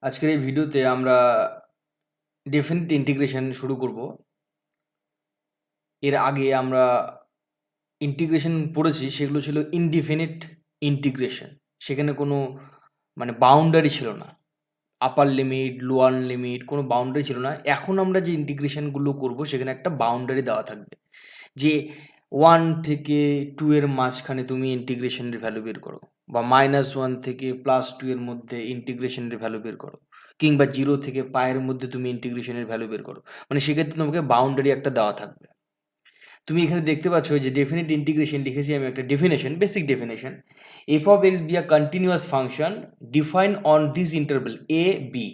আজকের এই ভিডিওতে আমরা ডেফিনিট ইন্টিগ্রেশন শুরু করব। এর আগে আমরা ইন্টিগ্রেশন পড়েছি, সেগুলো ছিল ইনডিফিনিট ইন্টিগ্রেশন। সেখানে কোনো বাউন্ডারি ছিল না, আপার লিমিট লোয়ার লিমিট কোনো বাউন্ডারি ছিল না। এখন আমরা যে ইন্টিগ্রেশনগুলো করব সেখানে একটা বাউন্ডারি দেওয়া থাকবে, যে 1 থেকে 2 এর মাঝখানে তুমি ইন্টিগ্রেশনের ভ্যালু বের করো, বা -1 থেকে +2 এর মধ্যে ইন্টিগ্রেশনের ভ্যালু বের করো, কিংবা 0 থেকে পায়ের মধ্যে তুমি ইন্টিগ্রেশনের ভ্যালু বের করো। সেক্ষেত্রে তোমাকে বাউন্ডারি একটা দেওয়া থাকবে। তুমি এখানে দেখতে পাচ্ছ যে ডেফিনিট ইন্টিগ্রেশন লিখেছি আমি একটা definition, basic definition. F of x be a continuous function define on this interval a b.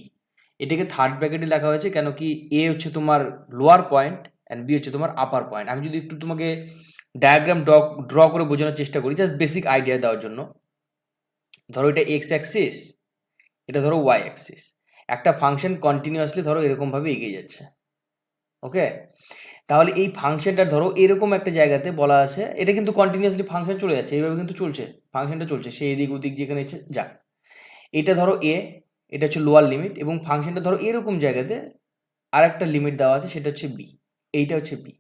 এটাকে থার্ড ব্র্যাকেটে লেখা হয়েছে, কেন কি এ হচ্ছে তোমার লোয়ার পয়েন্ট অ্যান্ড বি হচ্ছে তোমার আপার পয়েন্ট। আমি যদি একটু তোমাকে ডায়াগ্রাম ড্র করে বোঝানোর চেষ্টা করি, জাস্ট বেসিক আইডিয়া দেওয়ার জন্য। ধরো এটা এক্স অ্যাক্সিস, এটা ধরো ওয়াই অ্যাক্সিস। একটা ফাংশন কন্টিনিউয়াসলি ধরো এরকমভাবে এগিয়ে যাচ্ছে, ওকে? তাহলে এই ফাংশনটা ধরো এরকম একটা জায়গাতে বলা আছে, এটা কিন্তু কন্টিনিউয়াসলি ফাংশন চলে যাচ্ছে, এইভাবে কিন্তু চলছে, ফাংশনটা চলছে, সে এদিক ওদিক যেখানে ইচ্ছে যাক। এটা ধরো এ, এটা হচ্ছে লোয়ার লিমিট, এবং ফাংশনটা ধরো এরকম জায়গাতে আর একটা লিমিট দেওয়া আছে, সেটা হচ্ছে বি, এইটা হচ্ছে বি।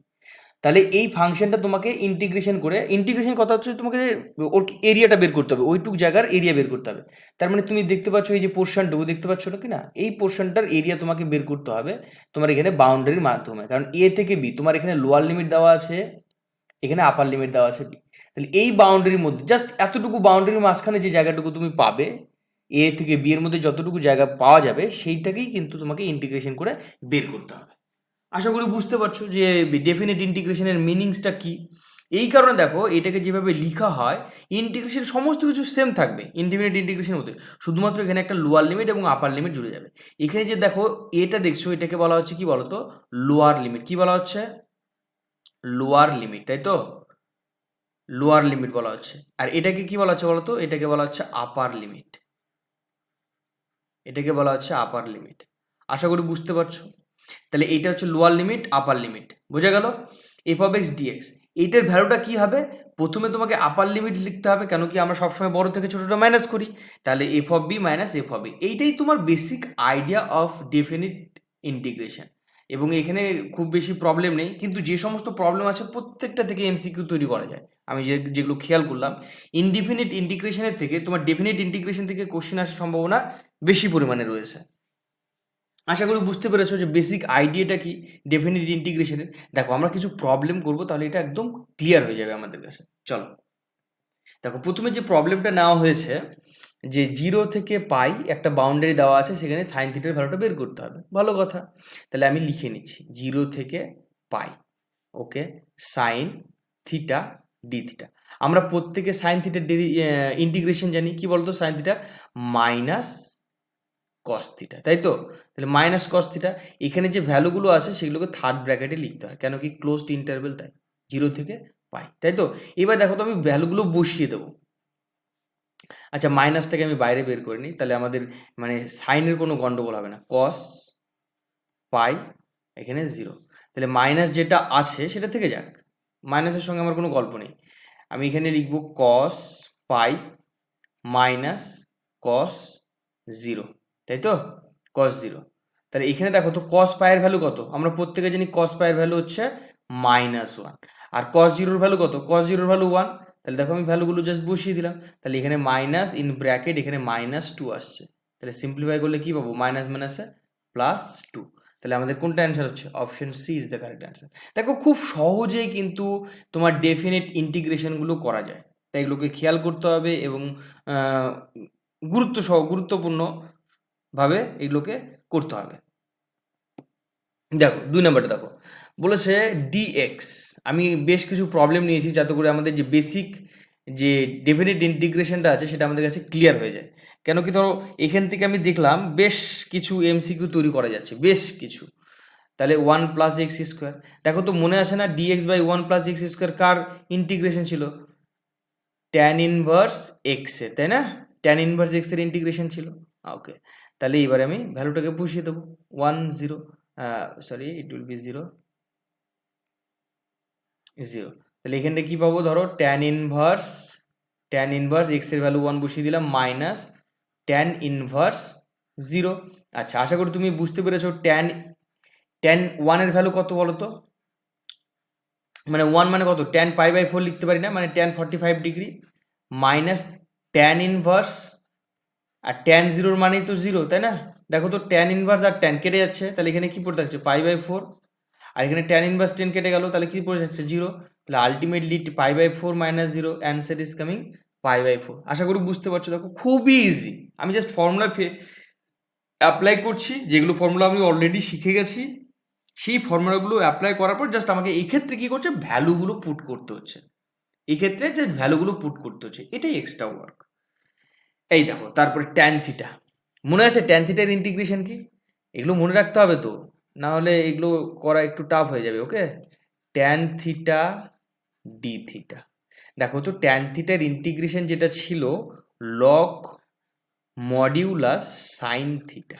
তাহলে এই ফাংশনটা তোমাকে ইন্টিগ্রেশন করে, ইন্টিগ্রেশন কথা হচ্ছে তোমাকে ওর এরিয়াটা বের করতে হবে, ওইটুক জায়গার এরিয়া বের করতে হবে। তার মানে তুমি দেখতে পাচ্ছ এই যে পোর্শনটুকু দেখতে পাচ্ছ না কি না, এই পোর্শনটার এরিয়া তোমাকে বের করতে হবে তোমার এখানে বাউন্ডারির মাধ্যমে। কারণ এ থেকে বি তোমার এখানে লোয়ার লিমিট দেওয়া আছে, এখানে আপার লিমিট দেওয়া আছে বি। তাহলে এই বাউন্ডারির মধ্যে জাস্ট এতটুকু বাউন্ডারির মাঝখানে যে জায়গাটুকু তুমি পাবে, এ থেকে বি এর মধ্যে যতটুকু জায়গা পাওয়া যাবে সেইটাকেই কিন্তু তোমাকে ইন্টিগ্রেশন করে বের করতে হবে। আশা করি বুঝতে পারছো যে ডেফিনিট ইন্টিগ্রেশনের মিনিংসটা কি। এই কারণে দেখো এটাকে যেভাবে লেখা হয়, ইন্টিগ্রেশন সমস্ত কিছু সেম থাকবে ইনডিফিনিট ইন্টিগ্রেশনের মধ্যে, শুধুমাত্র এখানে একটা লোয়ার লিমিট এবং আপার লিমিট জুড়ে যাবে। এখানে যে দেখো এটা দেখছো, এটাকে বলা হচ্ছে কি বলতো, লোয়ার লিমিট। কি বলা হচ্ছে? লোয়ার লিমিট, তাই তো? লোয়ার লিমিট বলা হচ্ছে। আর এটাকে কি বলা হচ্ছে বলতো? এটাকে বলা হচ্ছে আপার লিমিট। এটাকে বলা হচ্ছে আপার লিমিট। আশা করি বুঝতে পারছো। তাহলে এইটা হচ্ছে লোয়ার লিমিট, আপার লিমিট, বোঝা গেল? এফ অফ এক্স ডিএক্স, এইটার ভ্যালুটা কি হবে? প্রথমে তোমাকে আপার লিমিট লিখতে হবে, কেন কি আমরা সবসময় বড় থেকে ছোটটা মাইনাস করি। তাহলে f of b minus f of b, এইটাই তোমার basic idea of definite integration. এবং এখানে খুব বেশি প্রবলেম নেই, কিন্তু যে সমস্ত প্রবলেম আছে প্রত্যেকটা থেকে এমসিকিউ তৈরি করা যায়। আমি যেগুলো খেয়াল করলাম, ইনডিফিনিট ইন্টিগ্রেশনের থেকে তোমার ডেফিনিট ইন্টিগ্রেশন থেকে কোশ্চেন আসার সম্ভাবনা বেশি পরিমাণে রয়েছে। আশা করি বুঝতে পেরেছো যে বেসিক আইডিয়াটা কি ডেফিনিট ইন্টিগ্রেশনের। দেখো আমরা কিছু প্রবলেম করব, তাহলে এটা একদম ক্লিয়ার হয়ে যাবে আমাদের কাছে। চলো দেখো, প্রথমে যে প্রবলেমটা নেওয়া হয়েছে, যে 0 থেকে পাই একটা বাউন্ডারি দেওয়া আছে, সেখানে সাইন থিটার ভ্যালুটা বের করতে হবে। ভালো কথা, তাহলে আমি লিখে নিচ্ছি 0 থেকে পাই, ওকে, সাইন থিটা ডি থিটা। আমরা প্রত্যেকে সাইন থিটার ইন্টিগ্রেশন জানি, কি বলতো? Sine theta minus cos theta, তাই তো? তাহলে মাইনাস কস থিটা, এখানে যে ভ্যালুগুলো আছে সেগুলোকে থার্ড ব্র্যাকেটে লিখতে হয়, কেন কি ক্লোজড ইন্টারভেল, তাই 0 থেকে পাই, তাই তো? এবার দেখো তো আমি ভ্যালুগুলো বসিয়ে দেবো। আচ্ছা, মাইনাসটাকে আমি বাইরে বের করে নিই, তাহলে আমাদের সাইনের কোনো গন্ডগোল হবে না। কস পাই, এখানে 0, তাহলে মাইনাস যেটা আছে সেটা থেকে যাক, মাইনাসের সঙ্গে আমার কোনো গল্প নেই। আমি এখানে লিখবো কস পাই মাইনাস কস 0, তাই তো? কস 0। তাহলে এখানে দেখো তো কস পায়ের ভ্যালু কত? আমরা প্রত্যেকে জানি কস পায়ের ভ্যালু হচ্ছে -1, আর কস 0-র ভ্যালু কত? কস 0-র ভ্যালু 1। তাহলে দেখো আমি ভ্যালুগুলো জাস্ট বসিয়ে দিলাম, তাহলে এখানে মাইনাস ইন ব্র্যাকেট এখানে -2 আসছে। তাহলে সিম্পলিফাই করলে কি পাবো? মাইনাস মাইনাসে +2। তাহলে আমাদের কোনটা অ্যান্সার হচ্ছে? Option C is the correct answer. দেখো খুব সহজেই কিন্তু তোমার ডেফিনিট ইন্টিগ্রেশনগুলো করা যায়, তাই এগুলোকে খেয়াল করতে হবে এবং গুরুত্বপূর্ণভাবে এগুলোকে করতে হবে। দেখো 2 নাম্বারটা দেখো, বলেছে ডিএক্স। আমি বেশ কিছু প্রবলেম নিয়েছি যাতে করে আমাদের যে বেসিক যে ডেফিনিট ইন্টিগ্রেশনটা আছে সেটা আমাদের কাছে ক্লিয়ার হয়ে যায়। কেন কি ধরো এখান থেকে আমি দেখলাম বেশ কিছু এমসিকিউ তৈরি করা যাচ্ছে, বেশ কিছু। তাহলে 1 প্লাস এক্স স্কোয়ার, দেখো তো মনে আছে না dx by 1 plus x square কার ইন্টিগ্রেশন ছিল? ট্যান ইনভার্স এক্স এর, তাই না? ট্যান ইনভার্স এক্স এর ইন্টিগ্রেশন ছিল, ওকে। তাহলে এবারে আমি ভ্যালুটাকে বসিয়ে দেবো 1 0, সরি ইট উইল বি 0 0। তাহলে এখান থেকে কি পাবো? ধরো ট্যান ইনভার্স এক্স এর ভ্যালু 1 বসিয়ে দিলাম, মাইনাস ট্যান ইনভার্স 0। আচ্ছা, আশা করি তুমি বুঝতে পেরেছো ট্যান 1 এর ভ্যালু কত বলো তো? মানে 1 মানে কত? ট্যান π/4 লিখতে পারি না, মানে tan 45 degree minus tan inverse, আর ট্যান 0 মানেই তো 0, তাই না? দেখো তো ট্যান ইনভার্স আর ট্যান কেটে যাচ্ছে, তাহলে এখানে কি পড়ে থাকছে π/4, আর এখানে ট্যান ইনভার্স 10 কেটে গেল, তাহলে কি পড়ে থাকছে 0। তাহলে ultimately π/4 minus 0, answer is coming π/4। আশা করি বুঝতে পারছো, দেখো খুবই ইজি। আমি জাস্ট ফর্মুলা অ্যাপ্লাই করছি, যেগুলো ফর্মুলা আমি অলরেডি শিখে গেছি, সেই ফর্মুলাগুলো অ্যাপ্লাই করার পর জাস্ট আমাকে এই ক্ষেত্রে কি করছে, ভ্যালুগুলো পুট করতে হচ্ছে। এই ক্ষেত্রে জাস্ট ভ্যালুগুলো পুট করতে হচ্ছে, এটাই এক্সট্রা ওয়ার্ক। এই দেখো, তারপরে ট্যান থিটা, মনে আছে ট্যান থিটার ইন্টিগ্রেশন কি? এগুলো মনে রাখতে হবে তো, না হলে এগুলো করা একটু টাফ হয়ে যাবে। Okay, tan theta d theta. দেখো তো ট্যান থিটার ইন্টিগ্রেশন যেটা ছিল log modulus sine theta,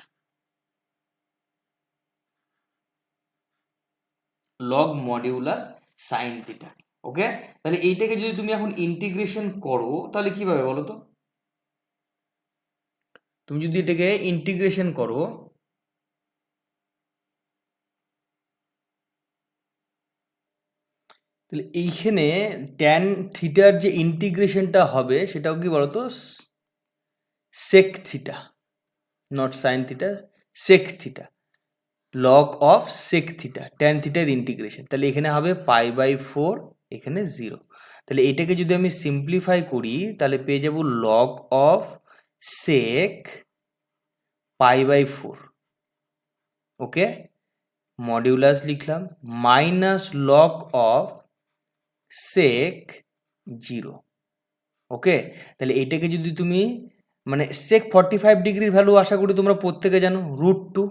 log modulus sine theta. Okay, তাহলে এইটাকে যদি তুমি এখন ইন্টিগ্রেশন করো তাহলে কি পাবে বলো তো? তুমি যদি এটাকে ইন্টিগ্রেশন করো, তাহলে এইখানে ট্যান থিটার যে ইন্টিগ্রেশনটা হবে সেটাও কি বলতো, sec theta, not sine theta, sec theta, log of sec theta, tan থিটার ইন্টিগ্রেশন। তাহলে এখানে হবে π/4, এখানে 0। তাহলে এটাকে যদি আমি সিম্পলিফাই করি তাহলে পেয়ে যাব log of sec π/4। Okay, modulus লিখলাম minus log of sec 0। Okay, তাহলে এটাকে যদি তুমি মানে সেক 45 ডিগ্রির ভ্যালু আশা করি তোমরা প্রত্যেকে জানো √2,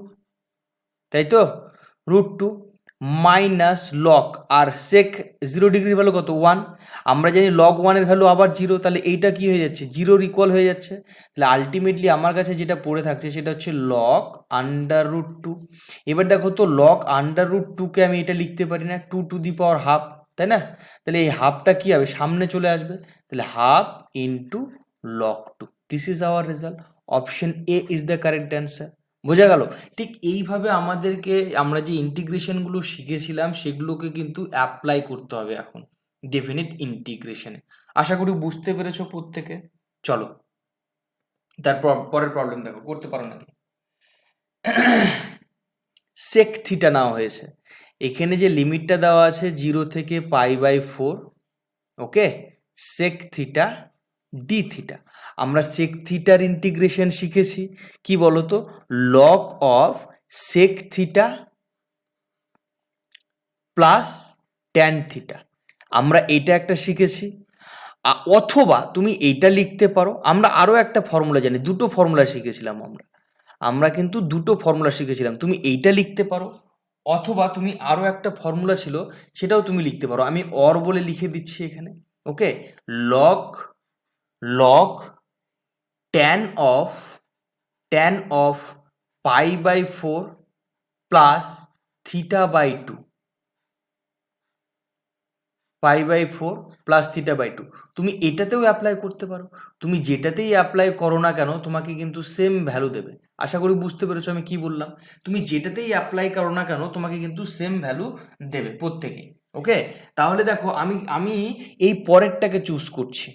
তাই তো? √2 মাইনাস লগ, আর সেক 0 ডিগ্রির ভ্যালু কত? 1। আমরা জানি লগ 1 এর ভ্যালু আবার 0, তাহলে এইটা কি হয়ে যাচ্ছে, 0 ইকুয়াল হয়ে যাচ্ছে। তাহলে আলটিমেটলি আমার কাছে যেটা পড়ে থাকছে সেটা হচ্ছে লগ √2। এবার দেখো তো লগ √2কে আমি এটা লিখতে পারি না 2^12, তাই না? তাহলে এই হাফটা কি হবে, সামনে চলে আসবে, তাহলে half into log 2। This is our result. Option A is the correct answer. বোঝা গেল? ঠিক এইভাবে আমাদেরকে আমরা যে ইন্টিগ্রেশনগুলো শিখেছিলাম সেগুলোকে কিন্তু অ্যাপ্লাই করতে হবে এখন ডেফিনিট ইন্টিগ্রেশনে। আশা করি বুঝতে পেরেছো প্রত্যেকে। চলো তারপর পরের প্রবলেম দেখো, করতে পারো নাকি? সেক থিটা নেওয়া হয়েছে, এখানে যে লিমিটটা দেওয়া আছে 0 থেকে π/4। Okay, sec theta d theta. আমরা সেক থিটার ইন্টিগ্রেশন শিখেছি কি বলতো, log of sec theta plus tan theta. আমরা এটা একটা শিখেছি, অথবা তুমি এইটা লিখতে পারো। আমরা আরও একটা ফর্মুলা জানি, দুটো ফর্মুলা শিখেছিলাম আমরা কিন্তু দুটো ফর্মুলা শিখেছিলাম। তুমি এইটা লিখতে পারো, অথবা তুমি আরও একটা ফর্মুলা ছিল সেটাও তুমি লিখতে পারো। আমি অর বলে লিখে দিচ্ছি এখানে। Okay, log log tan of π/4 plus θ/2, π/4 plus θ/2। তুমি এটাতেও অ্যাপ্লাই করতে পারো, তুমি যেটাতেই অ্যাপ্লাই করো না কেন তোমাকে কিন্তু সেম ভ্যালু দেবে। আশা করি বুঝতে পেরেছো আমি কি বললাম। তুমি যেটাতেই অ্যাপ্লাই করো না কেন তোমাকে কিন্তু সেম ভ্যালু দেবে প্রত্যেকে। ওকে, তাহলে দেখো আমি এই পরেরটাকে চুজ করছি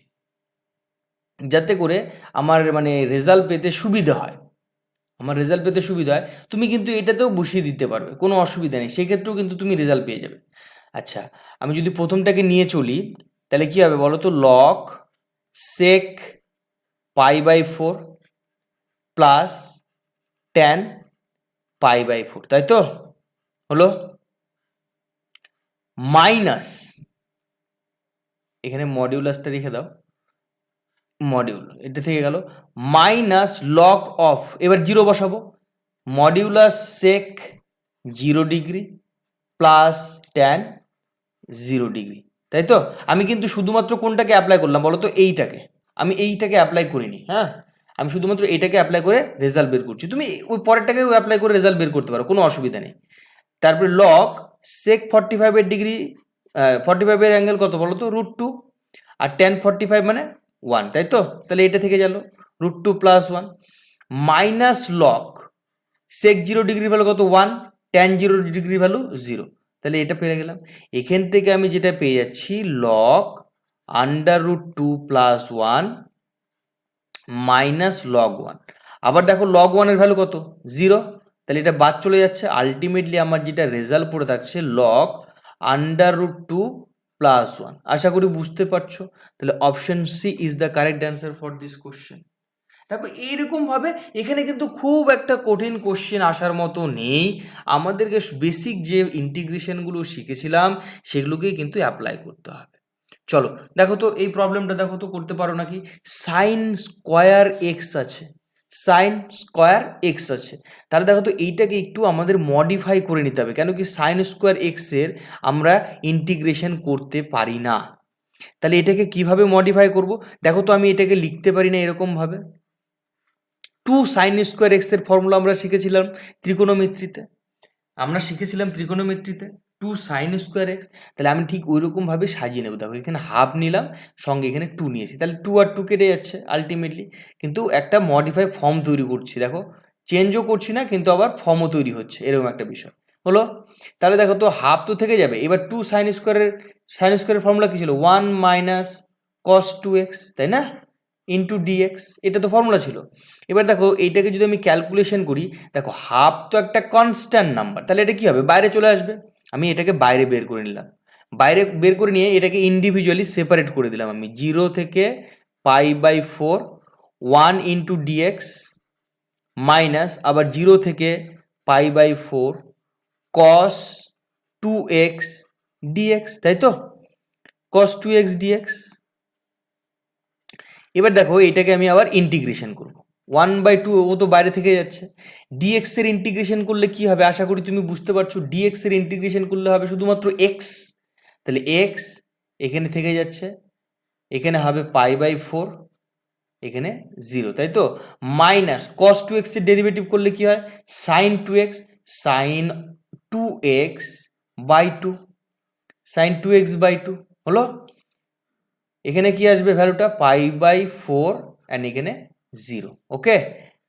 যাতে করে আমার মানে রেজাল্ট পেতে সুবিধা হয়, তুমি কিন্তু এটাতেও বসিয়ে দিতে পারবে, কোনো অসুবিধা নেই, সেক্ষেত্রেও কিন্তু তুমি রেজাল্ট পেয়ে যাবে। আচ্ছা, আমি যদি প্রথমটাকে নিয়ে চলি তাহলে কি হবে বলো তো, লগ সেক π/4 প্লাস ট্যান π/4, তাই তো হলো, মাইনাস এখানে মডিউলাসটা রেখে দাও, মডিউল এটা থেকে গেল, মাইনাস লগ অফ, এবার 0 বসাবো, মডিউলাস সেক 0 ডিগ্রি প্লাস ট্যান 0 ডিগ্রি, তাই তো? আমি কিন্তু শুধুমাত্র কোনটাকে অ্যাপ্লাই করলাম বলো তো, আমি এইটাকে অ্যাপ্লাই করিনি। হ্যাঁ, আমি শুধুমাত্র এইটাকে অ্যাপ্লাই করে রেজাল্ট বের করছি, তুমি ওই পরেরটাকেও অ্যাপ্লাই করে রেজাল্ট বের করতে পারো, কোনো অসুবিধা নেই। তারপরে লগ সেক 45 ডিগ্রি, 45 অ্যাঙ্গেল কত বলো তো, √2, আর ট্যান 45 মানে 1, তাই তো? তাহলে এটা থেকে গেল √2 plus 1। Minus log sec 0 degree value কত 1, ট্যান 0 ডিগ্রি ভ্যালু 0, তাহলে এটা পেয়ে গেলাম। এখান থেকে আমি যেটা পেয়ে যাচ্ছি লগ √2 প্লাস 1 মাইনাস লগ 1। আবার দেখো লগ 1 ভ্যালু কত 0, তাহলে এটা বাদ চলে যাচ্ছে। আলটিমেটলি আমার যেটা রেজাল্ট পড়ে থাকছে লগ √2 প্লাস 1। আশা করি বুঝতে পারছো। তাহলে option C is the correct answer for this question. দেখো এইরকমভাবে এখানে কিন্তু খুব একটা কঠিন কোশ্চেন আসার মতো নেই। আমাদেরকে বেসিক যে ইন্টিগ্রেশনগুলো শিখেছিলাম সেগুলোকেই কিন্তু অ্যাপ্লাই করতে হবে। চলো দেখো তো এই প্রবলেমটা দেখো তো করতে পারো নাকি। সাইন স্কোয়ার এক্স আছে, সাইন স্কোয়ার এক্স আছে, তাহলে দেখো তো এইটাকে একটু আমাদের মডিফাই করে নিতে হবে। কেন কি সাইন স্কোয়ার এক্সের আমরা ইন্টিগ্রেশন করতে পারি না। তাহলে এটাকে কিভাবে মডিফাই করব? দেখো তো আমি এটাকে লিখতে পারি না এরকমভাবে। 2 সাইন স্কোয়ার এক্স এর ফর্মুলা আমরা শিখেছিলাম ত্রিকোণমিতিতে, 2 সাইন স্কোয়ার এক্স। তাহলে আমি ঠিক ওই রকমভাবে সাজিয়ে নেবো। দেখো এখানে হাফ নিলাম, সঙ্গে এখানে 2 নিয়েছি, তাহলে 2 আর 2 কেটে যাচ্ছে আলটিমেটলি। কিন্তু একটা মডিফাই ফর্ম তৈরি করছি, দেখো চেঞ্জও করছি না কিন্তু আবার ফর্মও তৈরি হচ্ছে, এরকম একটা বিষয় হলো। তাহলে দেখো তো হাফ তো থেকে যাবে। এবার 2 সাইন স্কোয়ারের ফর্মুলা কী ছিল? 1 মাইনাস কস 2x, তাই না, ইন্টু ডিএক্স, এটা তো ফর্মুলা ছিল। এবার দেখো এইটাকে যদি আমি ক্যালকুলেশন করি, দেখো হাফ তো একটা কনস্ট্যান্ট নাম্বার, তাহলে এটা কী হবে? বাইরে চলে আসবে। আমি এটাকে বাইরে বের করে নিলাম, বাইরে বের করে নিয়ে এটাকে ইন্ডিভিজুয়ালি সেপারেট করে দিলাম আমি। 0 থেকে π/4 1 ইন্টু ডিএক্স মাইনাস আবার 0 থেকে π/4 কস 2x ডিএক্স, তাই তো, কস 2x ডিএক্স। এবার দেখো এটাকে আমি আবার ইন্টিগ্রেশন করব, 1/2 ও তো বাইরে থেকে যাচ্ছে। ডিএক্স এর ইন্টিগ্রেশন করলে কি হবে? আশা করি তুমি বুঝতে পারছো। ডিএক্স এর ইন্টিগ্রেশন করলে হবে শুধুমাত্র এক্স, তাহলে এক্স এখানে থেকে যাচ্ছে, এখানে হবে π/4, এখানে 0, তাই তো, মাইনাস কস 2x এর ডেরিভেটিভ করলে কি হয়? Sign 2x, sign 2x/2, sign 2x/2 হলো। এখানে কি আসবে ভ্যালুটা? π/4 অ্যান্ড এখানে 0, ওকে।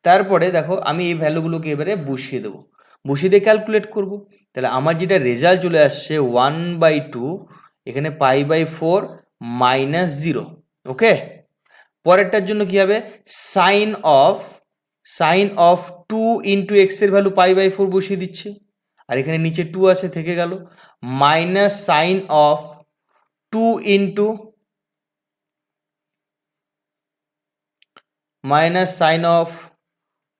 তারপরে দেখো আমি এই ভ্যালুগুলোকে এবারে বসিয়ে দেবো, বসিয়ে দিয়ে ক্যালকুলেট করব। তাহলে আমার যেটা রেজাল্ট চলে আসছে 1/2, এখানে π/4 মাইনাস 0, ওকে। পরেরটার জন্য কি হবে? সাইন অফ 2 ইন্টু এক্স এর ভ্যালু π/4 বসিয়ে দিচ্ছি, আর এখানে নিচে 2 আছে থেকে গেল, minus sine of 2 into minus sine of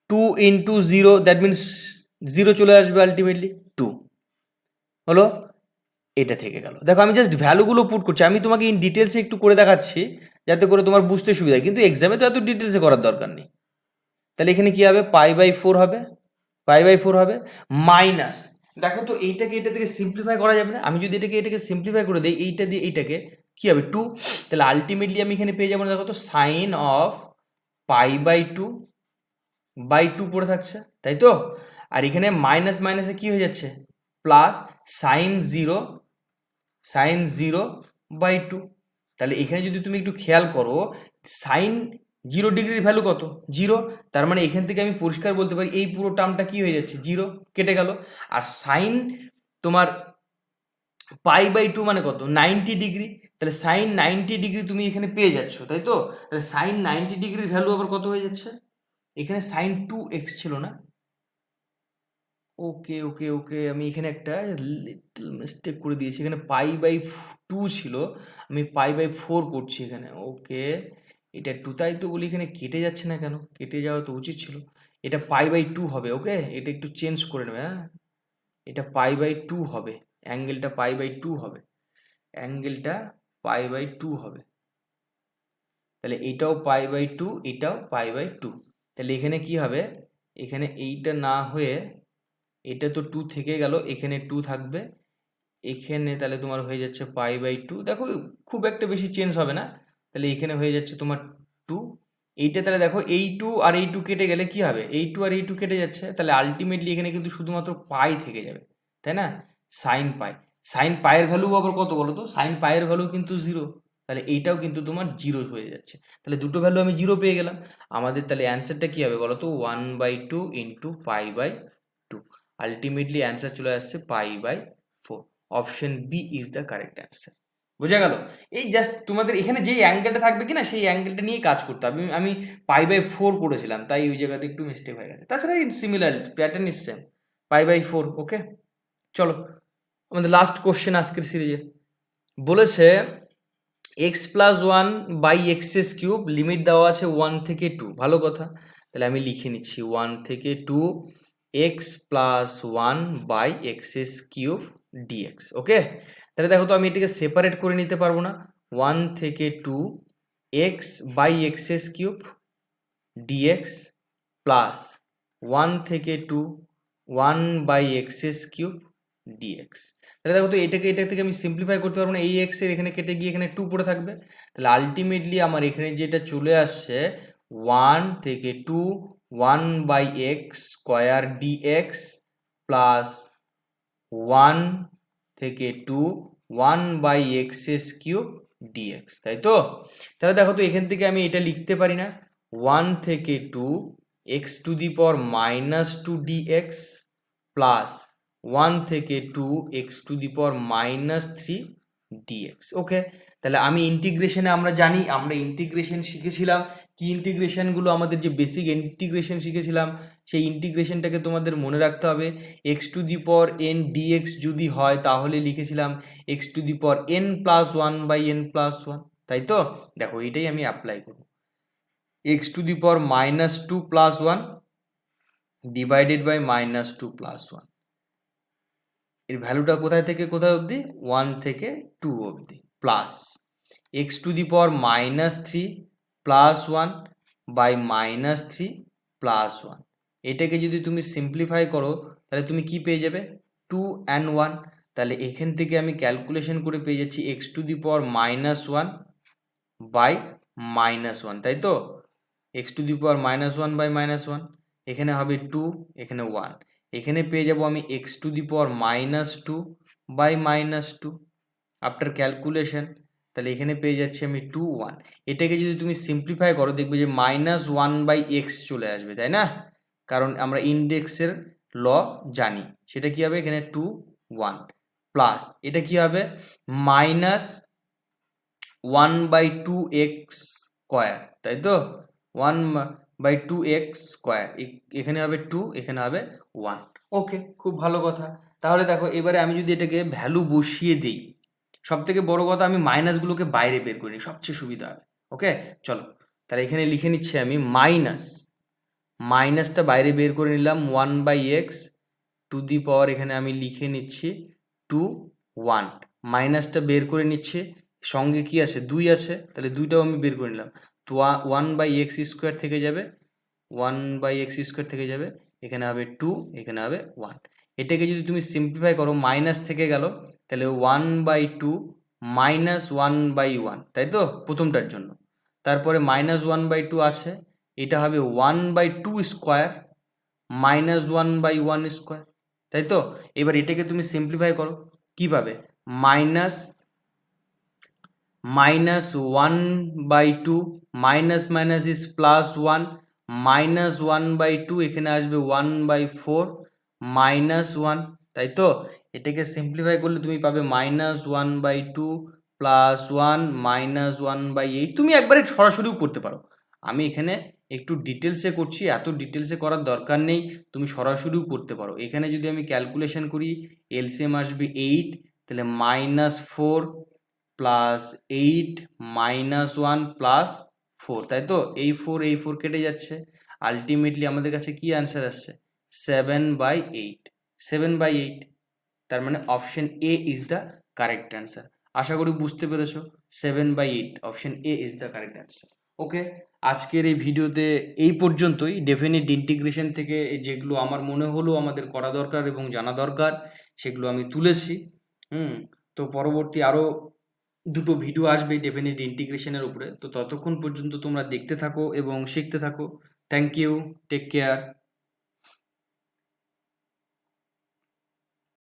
2 into 0, that means 0 চলে আসবে আলটিমেটলি 2 হলো, এটা থেকে গেল। দেখো আমি জাস্ট ভ্যালুগুলো পুট করছি, আমি তোমাকে ইন ডিটেলসে একটু করে দেখাচ্ছি যাতে করে তোমার বুঝতে সুবিধা হয়, কিন্তু এক্সামে তো এত ডিটেলসে করার দরকার নেই। তাহলে এখানে কি হবে? π/4 হবে, π/4 হবে মাইনাস, দেখো তো এইটাকে এটা থেকে সিম্পলিফাই করা যাবে না? আমি যদি এটাকে সিম্পলিফাই করে দিই, এইটা দিয়ে এইটাকে কি হবে? 2, তাহলে আলটিমেটলি আমি এখানে পেয়ে যাবো, দেখো তো সাইন অফ π/2 পড়ে থাকছে, তাই তো। আর এখানে মাইনাস মাইনাসে কি হয়ে যাচ্ছে? Plus sign 0/2। তাহলে এখানে যদি তুমি একটু খেয়াল করো, সাইন 0 ডিগ্রির ভ্যালু কত? 0, তার মানে এখান থেকে আমি পরিষ্কার বলতে পারি এই পুরো টার্মটা কি হয়ে যাচ্ছে? 0 কেটে গেল। আর সাইন তোমার π/2 মানে কত? 90 ডিগ্রি, তাহলে সাইন 90 ডিগ্রি তুমি এখানে পেয়ে যাচ্ছ, তাই তো। তাহলে সাইন 90 ডিগ্রির ভ্যালু আবার কত হয়ে যাচ্ছে? এখানে সাইন 2x ছিল না? ওকে ওকে ওকে, আমি এখানে একটা লিটল মিস্টেক করে দিয়েছি, এখানে π/2 ছিল, আমি π/4 করছি এখানে, ওকে। এটা 2 তাই তো বলি, এখানে কেটে যাচ্ছে না কেন? কেটে যাওয়া তো উচিত ছিল। এটা π/2 হবে, ওকে, এটা একটু চেঞ্জ করে নেবে, হ্যাঁ, এটা π/2 হবে, অ্যাঙ্গেলটা π/2 হবে, অ্যাঙ্গেলটা π/2 হবে। তাহলে এটাও π/2, এটাও π/2। তাহলে এখানে কি হবে? এখানে এইটা না হয়ে এটা তো 2 থেকে গেল, এখানে 2 থাকবে, এখানে তাহলে তোমার হয়ে যাচ্ছে π/2। দেখো খুব একটা বেশি চেঞ্জ হবে না, তাহলে এখানে হয়ে যাচ্ছে তোমার 2। এইটা তাহলে দেখো এই 2 আর এই 2 কেটে গেলে কি হবে? এই 2 আর এই 2 কেটে যাচ্ছে, তাহলে আলটিমেটলি এখানে কিন্তু শুধুমাত্র পাই থেকে যাবে, তাই না, সাইন পাই। সাইন পাইয়ের ভ্যালু আবার কত বলো তো? সাইন পাইয়ের ভ্যালু কিন্তু 0, তাহলে এইটাও কিন্তু তোমার 0 হয়ে যাচ্ছে। তাহলে দুটো ভ্যালু আমি 0 পেয়ে গেলাম। আমাদের তাহলে অ্যান্সারটা কী হবে বলো তো? 1/2 ইন্টু π/2। আলটিমেটলি অ্যান্সার চলে আসছে π/4। Option B is the correct answer. বোঝা গেল? এই জাস্ট তোমাদের এখানে যেই অ্যাঙ্গেলটা থাকবে কি না, সেই অ্যাঙ্গেলটা নিয়ে কাজ করতে হবে। আমি π/4 করেছিলাম, তাই ওই জায়গাতে একটু মিস্টেক হয়ে গেছে। তাছাড়া সিমিলার প্যাটার্ন ইজ সেম, π/4। ওকে, চলো আমাদের লাস্ট কোশ্চেন আজকের সিরিজের। বলেছে x+1/x³ লিমিট দেওয়া আছে 1 থেকে 2। ভালো কথা, তাহলে আমি লিখে নিচ্ছি 1 থেকে 2 x+1/x³ dx। ওকে, তাহলে দেখো তো আমি এটাকে সেপারেট করে নিতে পারবো না? 1 থেকে 2 x/x³ dx প্লাস 1 থেকে 2 1/x³ dx। তাহলে দেখো তো এটা থেকে আমি সিম্পলিফাই করতে পারবো না? এই x এর এখানে কেটে গিয়ে এখানে 2 পড়ে থাকবে। তাহলে আলটিমেটলি আমার এখানে যেটা চলে আসছে 1 থেকে 2 1/x² dx প্লাস 1 থেকে 2 1/x³ dx, তাই তো? তাহলে দেখো তো এখান থেকে আমি এটা লিখতে পারি না? 1 থেকে 2 x⁻² dx প্লাস 1 থেকে 2 x⁻³ dx। ওকে, তাহলে আমি ইন্টিগ্রেশনে আমরা জানি, আমরা ইন্টিগ্রেশন শিখেছিলাম। কি ইন্টিগ্রেশনগুলো? আমাদের যে বেসিক ইন্টিগ্রেশন শিখেছিলাম, সেই ইন্টিগ্রেশনটাকে তোমাদের মনে রাখতে হবে। x⁻n dx যদি হয় তাহলে লিখেছিলাম x⁻n+1/n+1, তাই তো? দেখো এইটাই আমি অ্যাপ্লাই করব। x⁻² + 1 divided by -2 + 1। এর ভ্যালুটা কোথায় থেকে কোথায় অবধি? 1 থেকে 2 অবধি। Plus x⁻³ + 1 by -3 + 1। এটাকে যদি তুমি সিম্পলিফাই করো তাহলে তুমি কি পেয়ে যাবে? 2 and 1। তাহলে এখান থেকে আমি ক্যালকুলেশন করে পেয়ে যাচ্ছি x⁻1 বাই -1, তাই তো? x⁻1 বাই -1, এখানে হবে 2, এখানে 1, এখানে পেয়ে যাব আমি x⁻² বাই -2 আফটার ক্যালকুলেশন। তাহলে এখানে পেয়ে যাচ্ছি আমি 2 1। এটাকে যদি তুমি সিম্পলিফাই করো দেখবে যে -1/x চলে আসবে, তাই না? কারণ আমরা ইন্ডেক্সের ল জানি। সেটা কি হবে? এখানে 2 1 প্লাস এটা কি হবে? -1/2x², তাই তো? 1/2x², এখানে হবে 2, এখানে হবে 1। ওকে, খুব ভালো কথা। তাহলে দেখো এবারে আমি যদি এটাকে ভ্যালু বসিয়ে দিই, সব থেকে বড় কথা আমি মাইনাসগুলোকে বাইরে বের করে নিই, সবচেয়ে সুবিধা হবে। ওকে, চলো তাহলে এখানে লিখে নিচ্ছি আমি মাইনাসটা বাইরে বের করে নিলাম 1/x টু দি পাওয়ার, এখানে আমি লিখে নিচ্ছি 2 1। মাইনাসটা বের করে নিচ্ছে, সঙ্গে কি আছে? 2 আছে, তাহলে 2টাও আমি বের করে নিলাম। তো 1/x² থেকে যাবে, 1/x² থেকে যাবে, এখানে হবে 2, এখানে হবে 1। এটাকে যদি তুমি সিম্পলিফাই করো, মাইনাস থেকে গেল, তাহলে 1/2 -1/1, তাই তো? প্রথমটার জন্য। তারপরে -1/2 আছে, এটা হবে 1/2² -1/1², তাই তো? এবার এটাকে তুমি সিম্পলিফাই করো, কিভাবে? -1/2 মাইনাস মাইনাস ইজ +1, -1/2 এখানে আসবে 1/4 -1, তাই তো? এটাকে সিম্পলিফাই করলে তুমি পাবে -1/2 +1 -1/8। তুমি একবারে সরাসরিও করতে পারো, আমি এখানে একটু ডিটেলসে করছি, এত ডিটেলসে করার দরকার নেই, তুমি সরাসরিও করতে পারো। এখানে যদি আমি ক্যালকুলেশন করি, এলসিএম আসবে 8, তাহলে -4 প্লাস 8 -1 প্লাস 4, তাই তো? এই 4 কেটে যাচ্ছে, আলটিমেটলি আমাদের কাছে কি অ্যান্সার আসছে? 7/8। 7/8, তার মানে option A is the correct answer. আশা করি বুঝতে পেরেছো, 7/8 option A is the correct answer. Okay, আজকের এই ভিডিওতে এই পর্যন্তই। ডেফিনিট ইন্টিগ্রেশন থেকে যেগুলো আমার মনে হলো আমাদের করা দরকার এবং জানা দরকার, সেগুলো আমি তুলেছি। তো পরবর্তী আরও 2টো ভিডিও আসবে ডেফিনিট ইন্টিগ্রেশনের উপরে। তো ততক্ষণ পর্যন্ত তোমরা দেখতে থাকো এবং শিখতে থাকো। Thank you, take care.